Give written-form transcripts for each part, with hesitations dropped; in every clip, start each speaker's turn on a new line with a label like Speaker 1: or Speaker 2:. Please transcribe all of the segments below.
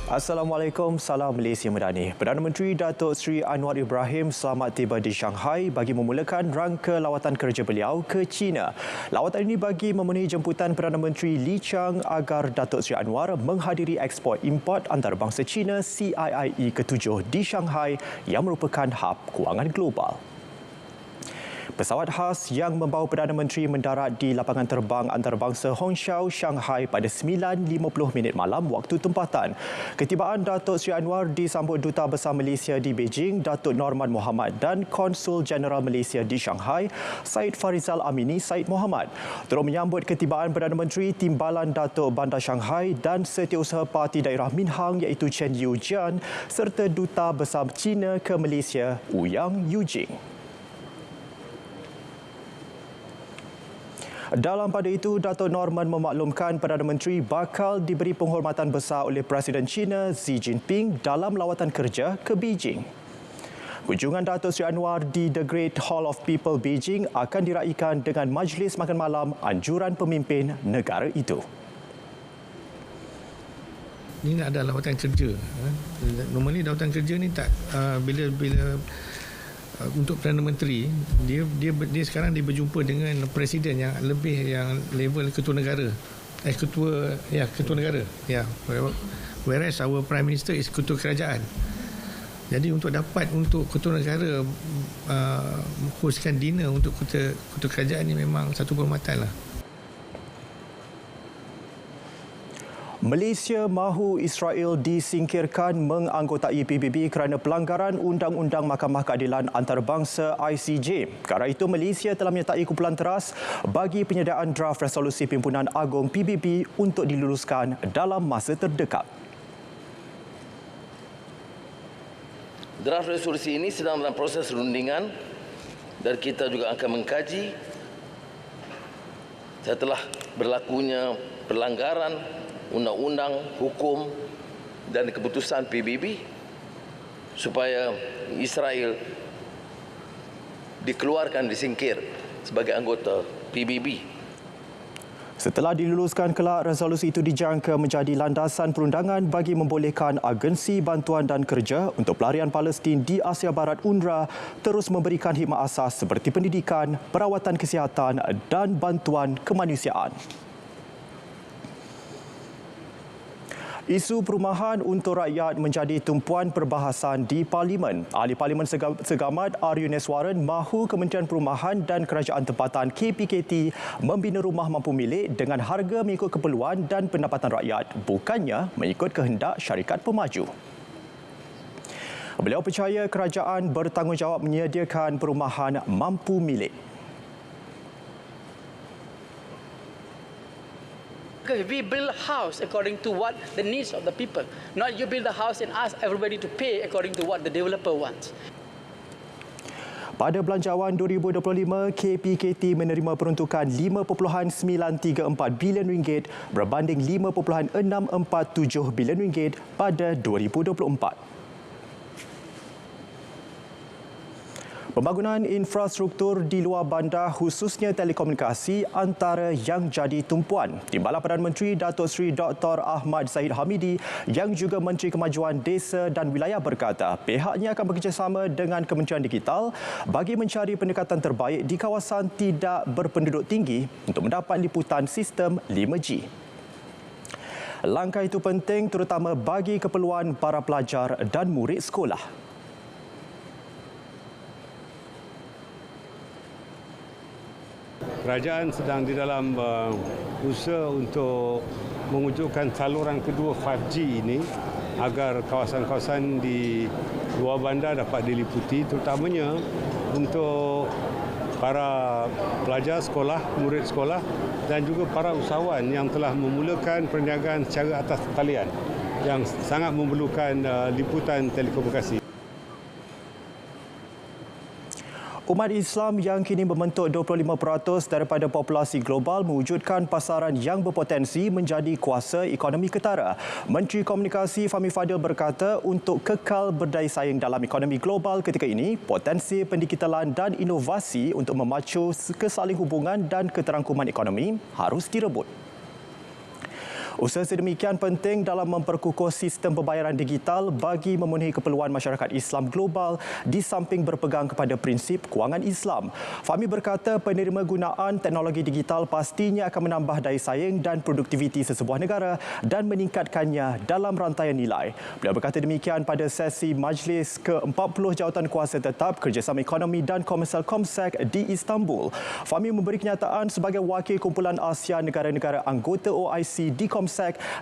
Speaker 1: Assalamualaikum, salam Malaysia Madani. Perdana Menteri Datuk Seri Anwar Ibrahim selamat tiba di Shanghai bagi memulakan rangka lawatan kerja beliau ke China. Lawatan ini bagi memenuhi jemputan Perdana Menteri Li Qiang agar Datuk Seri Anwar menghadiri Ekspor Import Antarabangsa China CIIE ke-7 di Shanghai yang merupakan hub kewangan global. Pesawat khas yang membawa Perdana Menteri mendarat di lapangan terbang antarabangsa Hongqiao, Shanghai pada 9.50 malam waktu tempatan. Ketibaan Datuk Seri Anwar disambut Duta Besar Malaysia di Beijing, Datuk Norman Mohamad dan Konsul Jeneral Malaysia di Shanghai, Syed Farizal Amini Syed Mohamad. Turut menyambut ketibaan Perdana Menteri, Timbalan Datuk Bandar Shanghai dan Setiausaha Parti Daerah Minhang iaitu Chen Yujian serta Duta Besar China ke Malaysia, Ouyang Yujing. Dalam pada itu, Datuk Norman memaklumkan Perdana Menteri bakal diberi penghormatan besar oleh Presiden China Xi Jinping dalam lawatan kerja ke Beijing. Kunjungan Datuk Seri Anwar di The Great Hall of People Beijing akan diraikan dengan majlis makan malam anjuran pemimpin negara itu.
Speaker 2: Ini ada lawatan kerja. Normally lawatan kerja ni tak bila untuk Perdana Menteri dia sekarang dia berjumpa dengan presiden yang lebih yang level ketua negara. Ketua negara. Whereas our prime minister is ketua kerajaan. Jadi untuk ketua negara hostkan dinner untuk ketua kerajaan ni memang satu penghormatan lah.
Speaker 1: Malaysia mahu Israel disingkirkan menganggotai PBB kerana pelanggaran Undang-Undang Mahkamah Keadilan Antarabangsa ICJ. Kerana itu, Malaysia telah menyertai kumpulan teras bagi penyediaan draft resolusi Pimpinan Agong PBB untuk diluluskan dalam masa terdekat.
Speaker 3: Draft resolusi ini sedang dalam proses rundingan dan kita juga akan mengkaji setelah berlakunya pelanggaran undang-undang, hukum dan keputusan PBB supaya Israel dikeluarkan, disingkir sebagai anggota PBB.
Speaker 1: Setelah diluluskan kelak, resolusi itu dijangka menjadi landasan perundangan bagi membolehkan agensi bantuan dan kerja untuk pelarian Palestin di Asia Barat UNRWA terus memberikan khidmat asas seperti pendidikan, perawatan kesihatan dan bantuan kemanusiaan. Isu perumahan untuk rakyat menjadi tumpuan perbahasan di Parlimen. Ahli Parlimen Segamat Aryunis Waran mahu Kementerian Perumahan dan Kerajaan Tempatan KPKT membina rumah mampu milik dengan harga mengikut keperluan dan pendapatan rakyat, bukannya mengikut kehendak syarikat pemaju. Beliau percaya kerajaan bertanggungjawab menyediakan perumahan mampu milik.
Speaker 4: Because we build a house according to what the needs of the people. Not you build a house and ask everybody to pay according to what the developer wants.
Speaker 1: Pada Belanjawan 2025, KPKT menerima peruntukan RM5.934 bilion berbanding RM5.647 bilion pada 2024. Pembangunan infrastruktur di luar bandar khususnya telekomunikasi antara yang jadi tumpuan. Timbalan Perdana Menteri Datuk Seri Dr. Ahmad Zahid Hamidi yang juga Menteri Kemajuan Desa dan Wilayah berkata pihaknya akan bekerjasama dengan Kementerian Digital bagi mencari pendekatan terbaik di kawasan tidak berpenduduk tinggi untuk mendapat liputan sistem 5G. Langkah itu penting terutama bagi keperluan para pelajar dan murid sekolah.
Speaker 5: Kerajaan sedang di dalam usaha untuk mewujudkan saluran kedua 5G ini agar kawasan-kawasan di luar bandar dapat diliputi, terutamanya untuk para pelajar sekolah, murid sekolah dan juga para usahawan yang telah memulakan perniagaan secara atas talian yang sangat memerlukan liputan telekomunikasi.
Speaker 1: Umat Islam yang kini membentuk 25% daripada populasi global mewujudkan pasaran yang berpotensi menjadi kuasa ekonomi ketara. Menteri Komunikasi Fahmi Fadil berkata untuk kekal berdaya saing dalam ekonomi global ketika ini, potensi pendigitalan dan inovasi untuk memacu kesaling hubungan dan keterangkuman ekonomi harus direbut. Usaha sedemikian penting dalam memperkukuh sistem pembayaran digital bagi memenuhi keperluan masyarakat Islam global di samping berpegang kepada prinsip kewangan Islam. Fahmi berkata penerima gunaan teknologi digital pastinya akan menambah daya saing dan produktiviti sesebuah negara dan meningkatkannya dalam rantaian nilai. Beliau berkata demikian pada sesi Majlis ke-40 Jawatan Kuasa Tetap Kerjasama Ekonomi dan Komersial COMSEC di Istanbul. Fahmi memberi kenyataan sebagai wakil kumpulan Asia negara-negara anggota OIC di COMSEC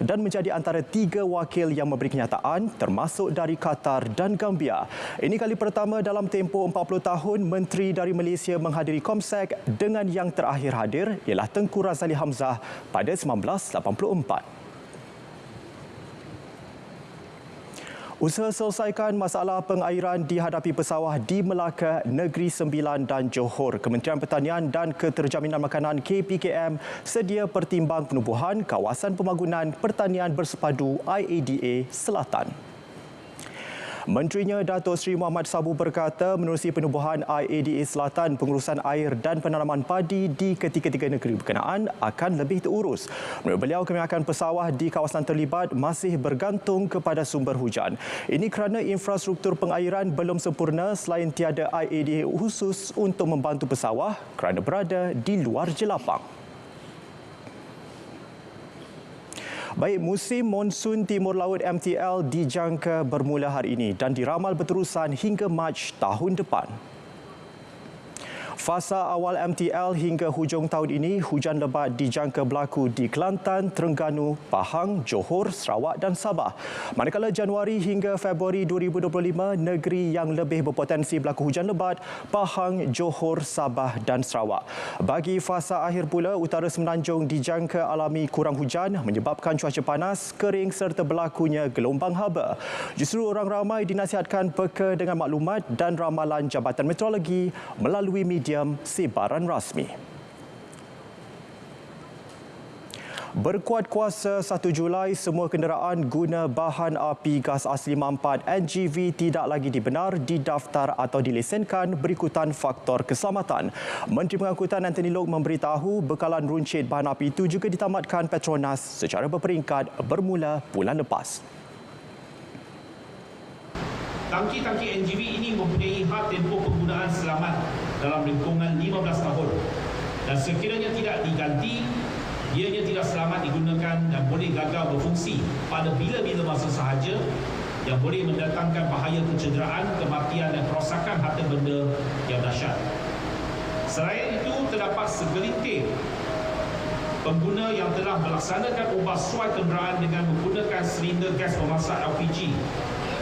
Speaker 1: dan menjadi antara 3 wakil yang memberi kenyataan termasuk dari Qatar dan Gambia. Ini kali pertama dalam tempoh 40 tahun Menteri dari Malaysia menghadiri COMSEC dengan yang terakhir hadir ialah Tengku Razali Hamzah pada 1984. Usaha selesaikan masalah pengairan dihadapi pesawah di Melaka, Negeri Sembilan dan Johor. Kementerian Pertanian dan Keterjaminan Makanan KPKM sedia pertimbang penubuhan kawasan pembangunan pertanian bersepadu IADA Selatan. Menterinya Datuk Seri Muhammad Sabu berkata menerusi penubuhan IADA Selatan, pengurusan air dan penanaman padi di ketiga-tiga negeri berkenaan akan lebih terurus. Menurut beliau, kebanyakan pesawah di kawasan terlibat masih bergantung kepada sumber hujan. Ini kerana infrastruktur pengairan belum sempurna selain tiada IADA khusus untuk membantu pesawah kerana berada di luar jelapang. Baik, musim monsun Timur Laut MTL dijangka bermula hari ini dan diramal berterusan hingga Mac tahun depan. Fasa awal MTL hingga hujung tahun ini, hujan lebat dijangka berlaku di Kelantan, Terengganu, Pahang, Johor, Sarawak dan Sabah. Manakala Januari hingga Februari 2025, negeri yang lebih berpotensi berlaku hujan lebat, Pahang, Johor, Sabah dan Sarawak. Bagi fasa akhir pula, utara Semenanjung dijangka alami kurang hujan menyebabkan cuaca panas, kering serta berlakunya gelombang haba. Justru orang ramai dinasihatkan peka dengan maklumat dan ramalan Jabatan Meteorologi melalui media siaran rasmi. Berkuat kuasa 1 Julai, semua kenderaan guna bahan api gas asli mampat NGV tidak lagi dibenar, didaftar atau dilesenkan berikutan faktor keselamatan. Menteri Pengangkutan Anthony Loke memberitahu bekalan runcit bahan api itu juga ditamatkan Petronas secara berperingkat bermula bulan lepas.
Speaker 6: Tangki-tangki NGV ini mempunyai had tempoh penggunaan selamat dalam lingkungan 15 tahun dan sekiranya tidak diganti, ianya tidak selamat digunakan dan boleh gagal berfungsi pada bila-bila masa sahaja yang boleh mendatangkan bahaya kecederaan, kematian dan kerosakan harta benda yang dahsyat. Selain itu, terdapat segelintir pengguna yang telah melaksanakan ubah suai kenderaan dengan menggunakan silinder gas memasak LPG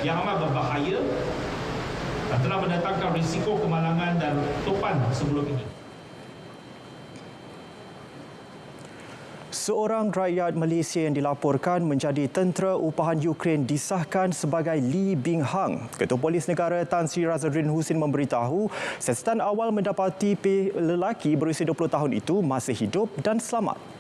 Speaker 6: yang amat berbahaya dan telah mendatangkan risiko kemalangan dan topan sebelum ini.
Speaker 1: Seorang rakyat Malaysia yang dilaporkan menjadi tentera upahan Ukraine disahkan sebagai Lee Bing Hang. Ketua Polis Negara Tan Sri Razadrin Husin memberitahu siasatan awal mendapati lelaki berusia 20 tahun itu masih hidup dan selamat.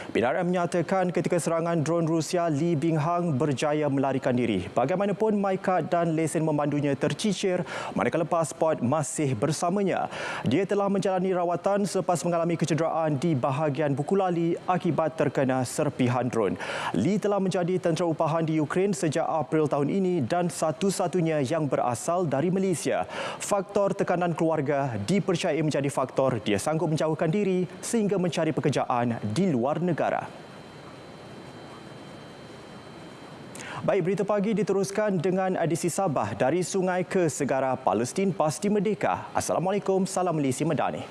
Speaker 1: PNRM menyatakan ketika serangan dron Rusia, Lee Bing Hang berjaya melarikan diri. Bagaimanapun, MyCard dan lesen memandunya tercicir manakala pasport masih bersamanya. Dia telah menjalani rawatan selepas mengalami kecederaan di bahagian buku lali akibat terkena serpihan dron. Lee telah menjadi tentera upahan di Ukraine sejak April tahun ini dan satu-satunya yang berasal dari Malaysia. Faktor tekanan keluarga dipercayai menjadi faktor dia sanggup menjauhkan diri sehingga mencari pekerjaan di luar negara. Baik, berita pagi diteruskan dengan edisi Sabah dari Sungai ke Segara Palestin pasti merdeka. Assalamualaikum, salam Malaysia Madani.